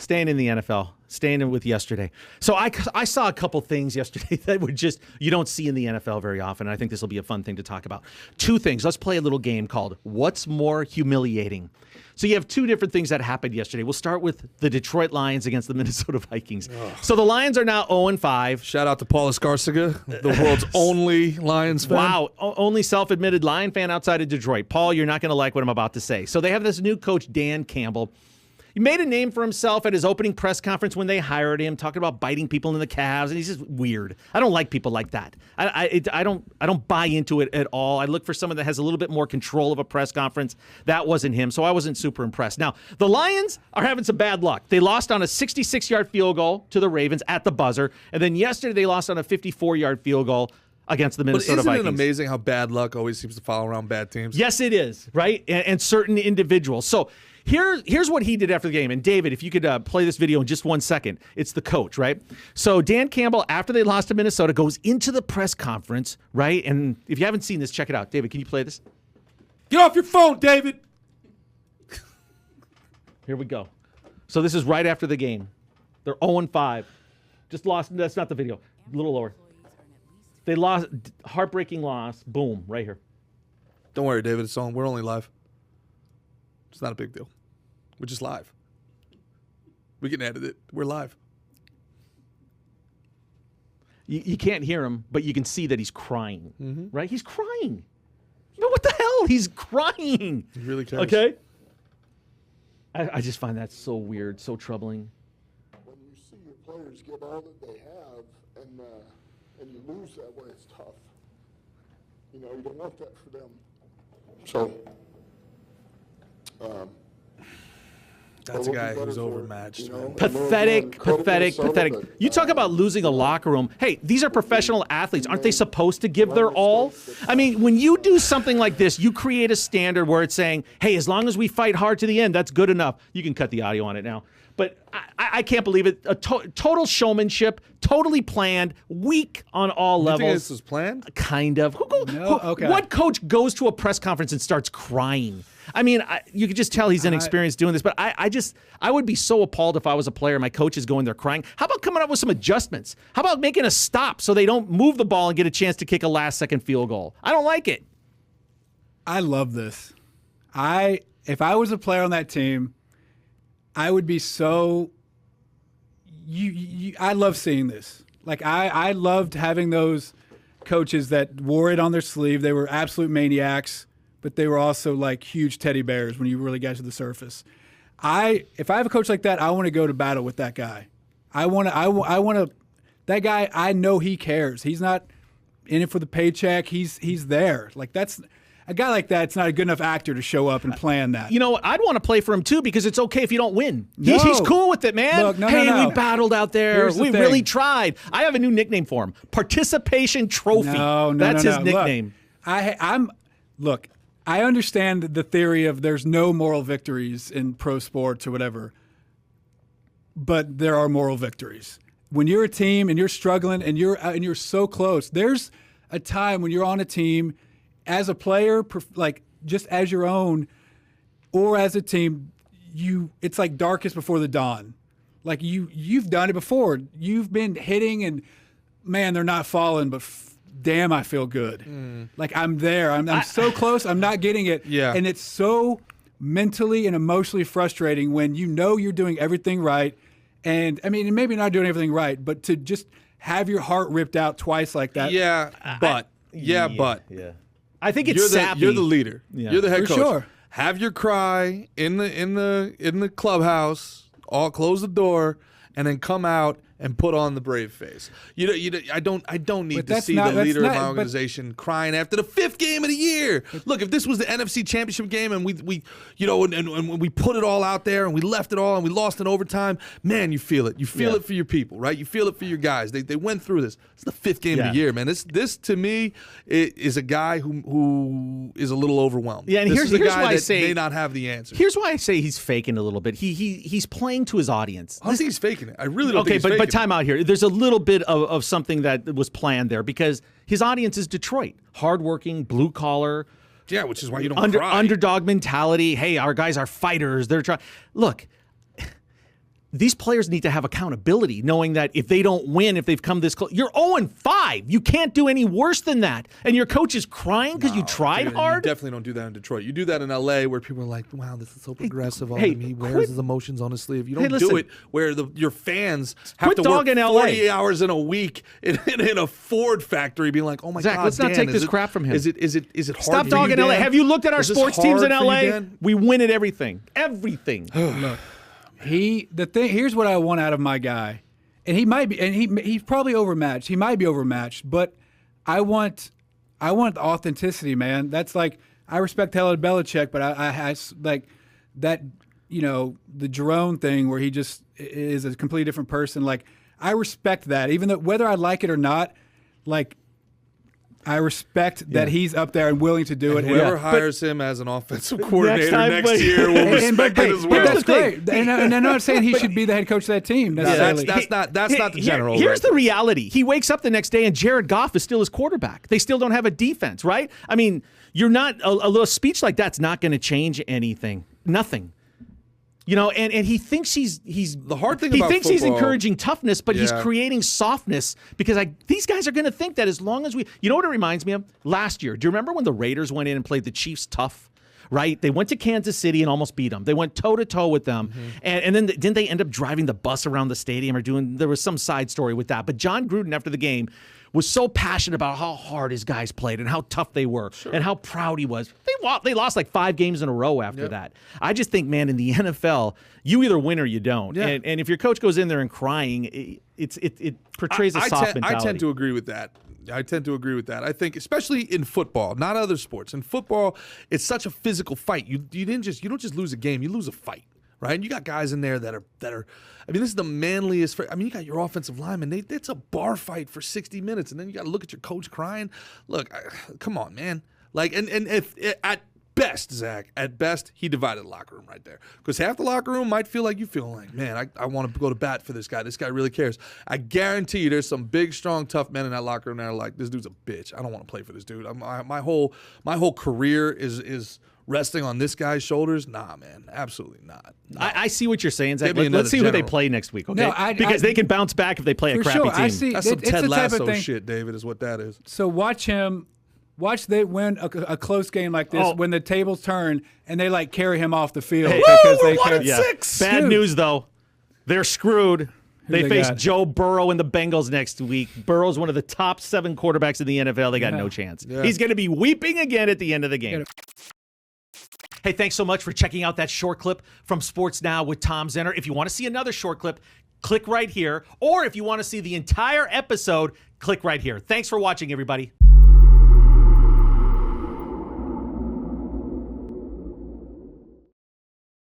staying in the NFL, staying in with yesterday. So I saw a couple things yesterday that would just, you don't see in the NFL very often. I think this will be a fun thing to talk about. Two things. Let's play a little game called What's More Humiliating? So you have two different things that happened yesterday. We'll start with the Detroit Lions against the Minnesota Vikings. So the Lions are now 0-5. Shout out to Paul Escarcega, the world's only Lions fan. Wow, only self-admitted Lion fan outside of Detroit. Paul, you're not going to like what I'm about to say. So they have this new coach, Dan Campbell. He made a name for himself at his opening press conference when they hired him, talking about biting people in the calves, and he's just weird. I don't like people like that. I don't buy into it at all. I look for someone that has a little bit more control of a press conference. That wasn't him, so I wasn't super impressed. Now, the Lions are having some bad luck. They lost on a 66-yard field goal to the Ravens at the buzzer, and then yesterday they lost on a 54-yard field goal against the Minnesota Vikings. But isn't it amazing how bad luck always seems to follow around bad teams? Yes, it is, right? And certain individuals. So here's what he did after the game. And David, if you could play this video in just 1 second. It's the coach, right? So Dan Campbell, after they lost to Minnesota, goes into the press conference, right? And if you haven't seen this, check it out. David, can you play this? Get off your phone, David! Here we go. So this is right after the game. They're 0-5. Just lost. That's not the video. A little lower. They lost. Heartbreaking loss. Boom. Right here. Don't worry, David. It's on. We're only live. It's not a big deal. We're just live. We can edit it. We're live. You can't hear him, but you can see that he's crying. Right? He's crying. But what the hell? He's crying. He really cares. Okay? I just find that so weird, so troubling. When you see your players get all that they have and you lose that way, it's tough. You know, you don't want that for them. So, that's a guy who's overmatched. Pathetic. You talk about losing a locker room. Hey, these are professional athletes. Aren't they supposed to give their all? I mean, when you do something like this, you create a standard where it's saying, hey, as long as we fight hard to the end, that's good enough. You can cut the audio on it now. But I can't believe it. Total showmanship, totally planned, weak on all levels. You think this was planned? Kind of. Okay. What coach goes to a press conference and starts crying? I mean, you could just tell he's inexperienced doing this, but I would be so appalled if I was a player and my coach is going there crying. How about coming up with some adjustments? How about making a stop so they don't move the ball and get a chance to kick a last-second field goal? I don't like it. I love this. If I was a player on that team, I would be so I love seeing this. Like I loved having those coaches that wore it on their sleeve. They were absolute maniacs, but they were also like huge teddy bears when you really got to the surface. If I have a coach like that, I want to go to battle with that guy. I want to that guy, I know he cares. He's not in it for the paycheck. He's there. Like that's a guy like that's not a good enough actor to show up and plan that. You know what? I'd want to play for him, too, because it's okay if you don't win. He's cool with it, man. Look, we battled out there. Here's the We thing. really tried. I have a new nickname for him. Participation Trophy. That's his nickname. Look, I understand the theory of there's no moral victories in pro sports or whatever, but there are moral victories. When you're a team and you're struggling and you're so close, there's a time when you're on a team as a player, like just as your own, or as a team, it's like darkest before the dawn. Like you've done it before. You've been hitting and man, they're not falling, but damn, I feel good. Like I'm there. I'm so close. I'm not getting it. Yeah. And it's so mentally and emotionally frustrating when you know you're doing everything right. And I mean, maybe not doing everything right, but to just have your heart ripped out twice like that. Yeah, but. I think it's sappy. You're the leader. Yeah. You're the head coach. Sure. Have your cry in the clubhouse. All close the door, and then come out and put on the brave face. I don't need to see the leader of my organization crying after the 5th game of the year. Look, if this was the NFC Championship game and we put it all out there and we left it all and we lost in overtime, man, you feel it. You feel it for your people, right? You feel it for your guys. They went through this. It's the 5th game of the year, man. This to me is a guy who is a little overwhelmed. Yeah, and this here's is a why guy I that say may not have the answer. Here's why I say he's faking a little bit. He's playing to his audience. I don't think he's faking it. I really don't think he's faking it. Time out here. There's a little bit of something that was planned there because his audience is Detroit. Hardworking, blue collar. Yeah, which is why you don't cry. Underdog mentality. Hey, our guys are fighters. They're trying. Look, these players need to have accountability, knowing that if they don't win, if they've come this close, you're 0-5. You can't do any worse than that. And your coach is crying because you tried hard. You definitely don't do that in Detroit. You do that in LA where people are like, wow, this is so progressive on hey, him. He wears his emotions on his sleeve. You don't listen, do it where your fans have to work 40 hours in a week in a Ford factory being like, oh my Zach, God, let's not Dan, take this crap from him. Is it hard Stop for dogging you, LA. Dan? Have you looked at our sports teams in LA? You, we win at everything. Everything. Look. Here's what I want out of my guy, and he might be, and he's probably overmatched. He might be overmatched, but I want authenticity, man. That's like, I respect Helen Belichick, but I like that, the Jerome thing where he just is a completely different person. Like, I respect that, even though whether I like it or not, like, I respect that he's up there and willing to do it. Whoever hires him as an offensive coordinator next year will respect it as well. That's great. And I'm not saying he should be the head coach of that team necessarily. That's not the general. Here's the reality. He wakes up the next day and Jared Goff is still his quarterback. They still don't have a defense, right? I mean, you're not a little speech like that's not going to change anything. Nothing. And he thinks he's the hard thing. He about thinks football, he's encouraging toughness, but he's creating softness because these guys are going to think that as long as we, what it reminds me of? Last year, do you remember when the Raiders went in and played the Chiefs tough? Right? They went to Kansas City and almost beat them. They went toe to toe with them, and then didn't they end up driving the bus around the stadium or doing? There was some side story with that, but John Gruden after the game was so passionate about how hard his guys played and how tough they were and how proud he was. They lost like 5 games in a row after that. I just think, man, in the NFL, you either win or you don't. Yeah. And if your coach goes in there and crying, it portrays a soft mentality. I tend to agree with that. I think, especially in football, not other sports. In football, it's such a physical fight. You don't just lose a game; you lose a fight, right? And you got guys in there that are. I mean, this is the manliest. You got your offensive linemen. It's a bar fight for 60 minutes, and then you got to look at your coach crying. Look, come on, man. Like, and if at best, Zach, he divided the locker room right there. Because half the locker room might feel like you feel like, man, I want to go to bat for this guy. This guy really cares. I guarantee you there's some big, strong, tough men in that locker room that are like, this dude's a bitch. I don't want to play for this dude. My whole career is resting on this guy's shoulders. Nah, man, absolutely not. Nah. I see what you're saying, Zach. Let's see who they play next week, okay? No, because they can bounce back if they play a crappy team. That's some Ted Lasso shit, David, is what that is. So watch they win a close game like this when the tables turn and they like carry him off the field because they carry 6. Bad news though, they're screwed. They face Joe Burrow and the Bengals next week. Burrow's one of the top 7 quarterbacks in the NFL. They got no chance. Yeah. He's going to be weeping again at the end of the game. Hey, thanks so much for checking out that short clip from Sports Now with Tom Zenner. If you want to see another short clip, click right here. Or if you want to see the entire episode, click right here. Thanks for watching, everybody.